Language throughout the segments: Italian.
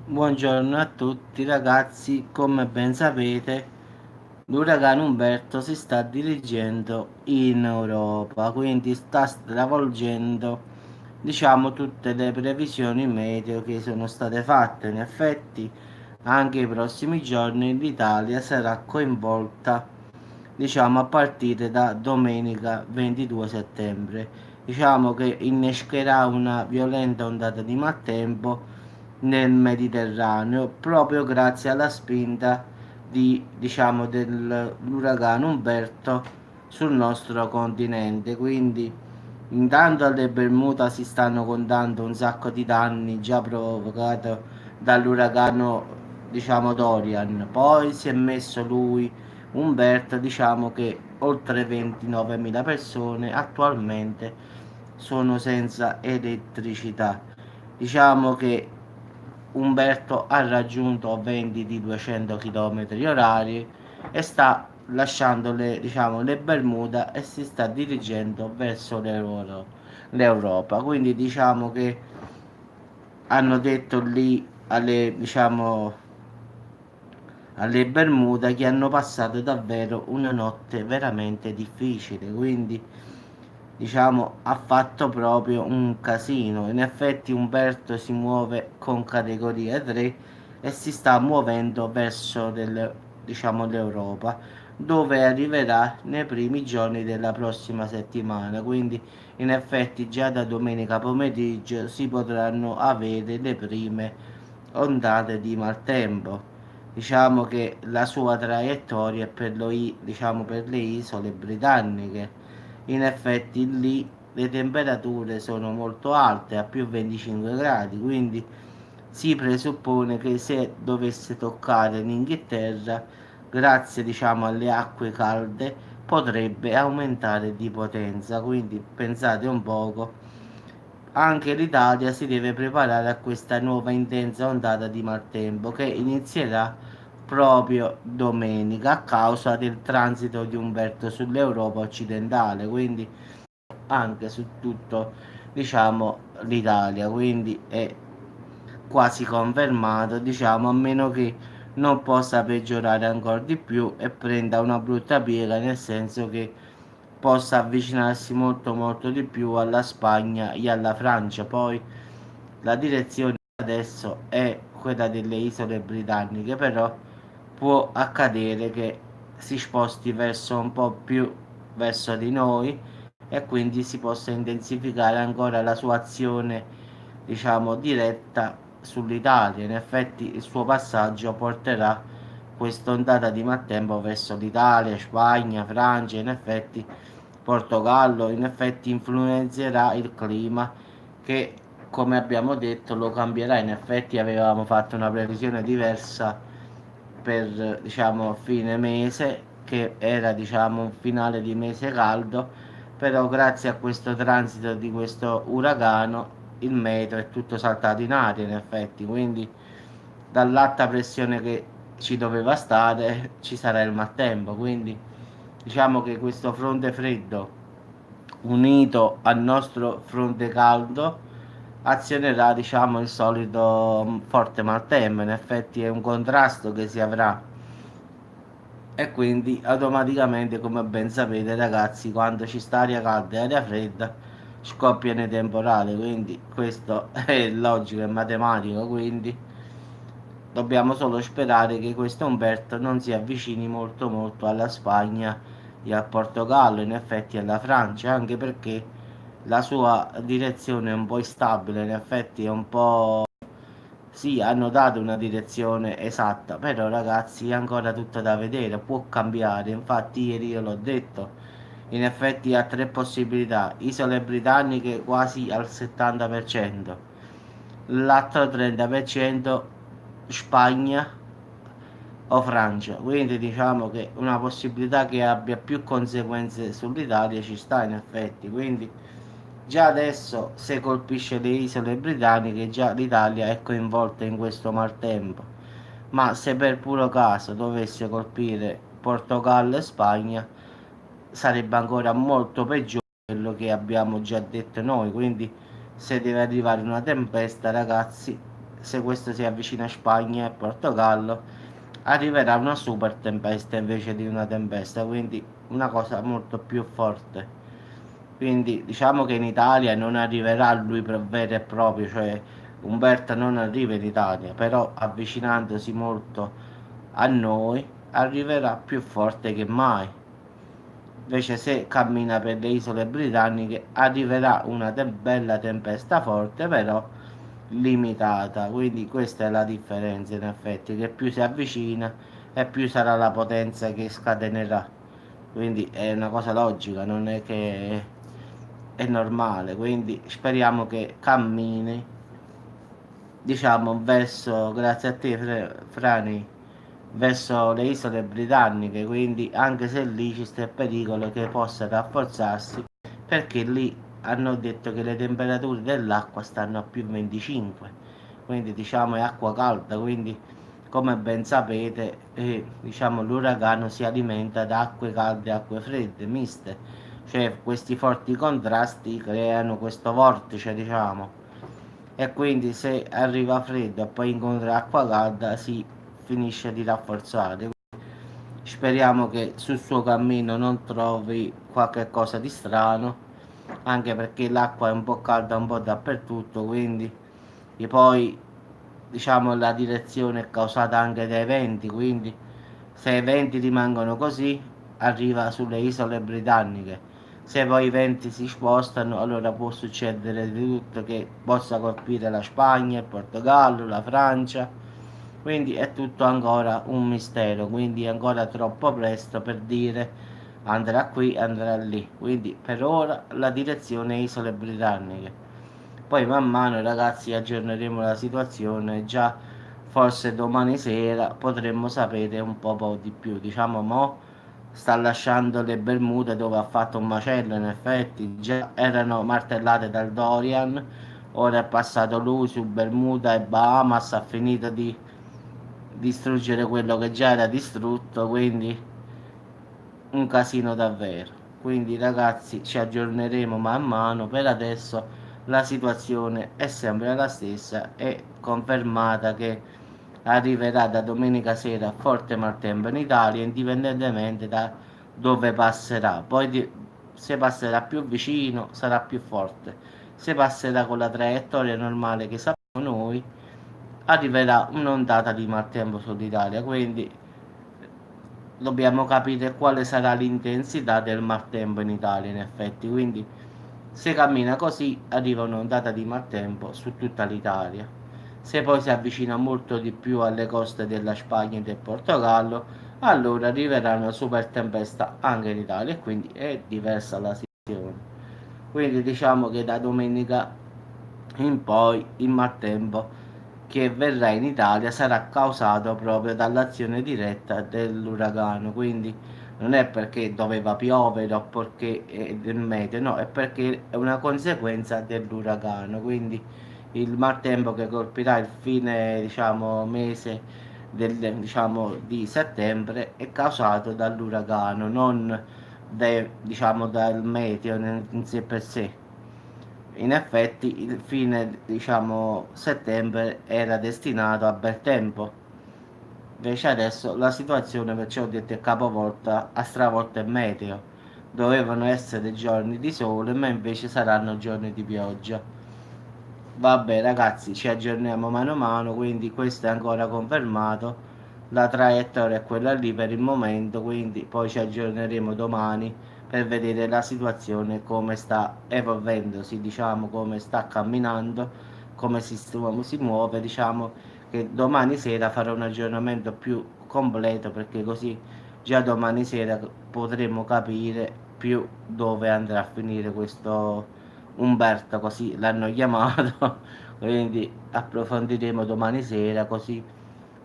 Buongiorno a tutti ragazzi, come ben sapete l'uragano Umberto si sta dirigendo in Europa, quindi sta stravolgendo tutte le previsioni meteo che sono state fatte. In effetti anche i prossimi giorni l'Italia sarà coinvolta a partire da domenica 22 settembre. Che innescherà una violenta ondata di maltempo nel Mediterraneo proprio grazie alla spinta dell'uragano Umberto sul nostro continente. Quindi intanto alle Bermuda si stanno contando un sacco di danni già provocati dall'uragano Dorian. Poi si è messo lui Umberto, che oltre 29.000 persone attualmente sono senza elettricità. Diciamo che Umberto ha raggiunto venti di 200 km orari e sta lasciando le Bermuda e si sta dirigendo verso l'Europa. Quindi che hanno detto lì alle Bermuda che hanno passato davvero una notte veramente difficile, quindi ha fatto proprio un casino. In effetti Umberto si muove con categoria 3 e si sta muovendo verso l'Europa, dove arriverà nei primi giorni della prossima settimana. Quindi in effetti già da domenica pomeriggio si potranno avere le prime ondate di maltempo. Che la sua traiettoria è per le isole britanniche. In effetti lì le temperature sono molto alte, a più 25 gradi, quindi si presuppone che se dovesse toccare l'Inghilterra, grazie alle acque calde, potrebbe aumentare di potenza. Quindi pensate un poco, anche l'Italia si deve preparare a questa nuova intensa ondata di maltempo che inizierà proprio domenica a causa del transito di Umberto sull'Europa occidentale, quindi anche su tutto l'Italia, quindi è quasi confermato, a meno che non possa peggiorare ancora di più e prenda una brutta piega, nel senso che possa avvicinarsi molto molto di più alla Spagna e alla Francia. Poi la direzione adesso è quella delle isole britanniche, però può accadere che si sposti verso un po' più verso di noi e quindi si possa intensificare ancora la sua azione, diretta sull'Italia. In effetti il suo passaggio porterà quest'ondata di maltempo verso l'Italia, Spagna, Francia, in effetti Portogallo, in effetti influenzerà il clima che, come abbiamo detto, lo cambierà. In effetti avevamo fatto una previsione diversa per fine mese, che era un finale di mese caldo, però grazie a questo transito di questo uragano il meteo è tutto saltato in aria. In effetti, quindi dall'alta pressione che ci doveva stare ci sarà il maltempo. Quindi che questo fronte freddo unito al nostro fronte caldo azionerà il solito forte maltempo. In effetti è un contrasto che si avrà e quindi automaticamente, come ben sapete ragazzi, quando ci sta aria calda e aria fredda scoppiano i temporali. Quindi questo è logico e matematico, quindi dobbiamo solo sperare che questo Umberto non si avvicini molto molto alla Spagna e al Portogallo, in effetti alla Francia, anche perché la sua direzione è un po' instabile. In effetti è un po', sì, hanno dato una direzione esatta, però ragazzi è ancora tutto da vedere, può cambiare. Infatti ieri io l'ho detto, in effetti ha tre possibilità: isole britanniche quasi al 70%, l'altro 30% Spagna o Francia. Quindi che una possibilità che abbia più conseguenze sull'Italia ci sta in effetti. Quindi già adesso se colpisce le isole britanniche già l'Italia è coinvolta in questo maltempo. Ma se per puro caso dovesse colpire Portogallo e Spagna sarebbe ancora molto peggiore di quello che abbiamo già detto noi. Quindi se deve arrivare una tempesta ragazzi, se questo si avvicina a Spagna e Portogallo, arriverà una super tempesta invece di una tempesta, quindi una cosa molto più forte. Quindi diciamo che in Italia non arriverà lui vero e proprio, cioè Umberto non arriva in Italia, però avvicinandosi molto a noi arriverà più forte che mai. Invece se cammina per le isole britanniche arriverà una bella tempesta forte, però limitata. Quindi questa è la differenza in effetti, che più si avvicina e più sarà la potenza che scatenerà. Quindi è una cosa logica, non è che è normale. Quindi speriamo che cammini, diciamo, verso, grazie a te Frani, verso le isole britanniche, quindi anche se lì ci sta il pericolo che possa rafforzarsi, perché lì hanno detto che le temperature dell'acqua stanno a più 25, quindi diciamo è acqua calda, quindi come ben sapete diciamo l'uragano si alimenta da acque calde e acque fredde, miste, cioè questi forti contrasti creano questo vortice, diciamo, e quindi se arriva freddo e poi incontra acqua calda si finisce di rafforzare. Speriamo che sul suo cammino non trovi qualche cosa di strano, anche perché l'acqua è un po' calda un po' dappertutto, quindi e poi diciamo la direzione è causata anche dai venti, quindi se i venti rimangono così arriva sulle isole britanniche. Se poi i venti si spostano, allora può succedere di tutto, che possa colpire la Spagna, il Portogallo, la Francia. Quindi è tutto ancora un mistero, quindi è ancora troppo presto per dire andrà qui, andrà lì. Quindi per ora la direzione è isole britanniche. Poi man mano ragazzi aggiorneremo la situazione, già forse domani sera potremmo sapere un po' di più. Diciamo mo sta lasciando le Bermude dove ha fatto un macello, in effetti già erano martellate dal Dorian, ora è passato lui su Bermuda e Bahamas, ha finito di distruggere quello che già era distrutto, quindi un casino davvero. Quindi ragazzi ci aggiorneremo man mano, per adesso la situazione è sempre la stessa, è confermata che arriverà da domenica sera forte maltempo in Italia, indipendentemente da dove passerà. Poi se passerà più vicino sarà più forte, se passerà con la traiettoria normale che sappiamo noi arriverà un'ondata di maltempo sull'Italia, quindi dobbiamo capire quale sarà l'intensità del maltempo in Italia in effetti, quindi se cammina così arriva un'ondata di maltempo su tutta l'Italia. Se poi si avvicina molto di più alle coste della Spagna e del Portogallo, allora arriverà una super tempesta anche in Italia e quindi è diversa la situazione. Quindi diciamo che da domenica in poi il maltempo che verrà in Italia sarà causato proprio dall'azione diretta dell'uragano, quindi non è perché doveva piovere o perché è del meteo, no, è perché è una conseguenza dell'uragano, quindi il maltempo che colpirà il fine, diciamo, mese diciamo, di settembre è causato dall'uragano, non diciamo, dal meteo in sé per sé. In effetti il fine, diciamo, settembre era destinato a bel tempo. Invece adesso la situazione, perciò ho detto, è capovolta, ha stravolto il meteo. Dovevano essere giorni di sole, ma invece saranno giorni di pioggia. Vabbè ragazzi, ci aggiorniamo mano a mano, quindi questo è ancora confermato. La traiettoria è quella lì per il momento, quindi poi ci aggiorneremo domani per vedere la situazione come sta evolvendosi, diciamo, come sta camminando, come si muove, diciamo che domani sera farò un aggiornamento più completo, perché così già domani sera potremo capire più dove andrà a finire questo Umberto, così l'hanno chiamato. Quindi approfondiremo domani sera, così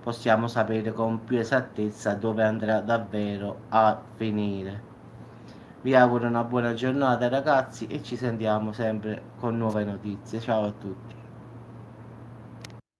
possiamo sapere con più esattezza dove andrà davvero a finire. Vi auguro una buona giornata ragazzi e ci sentiamo sempre con nuove notizie. Ciao a tutti.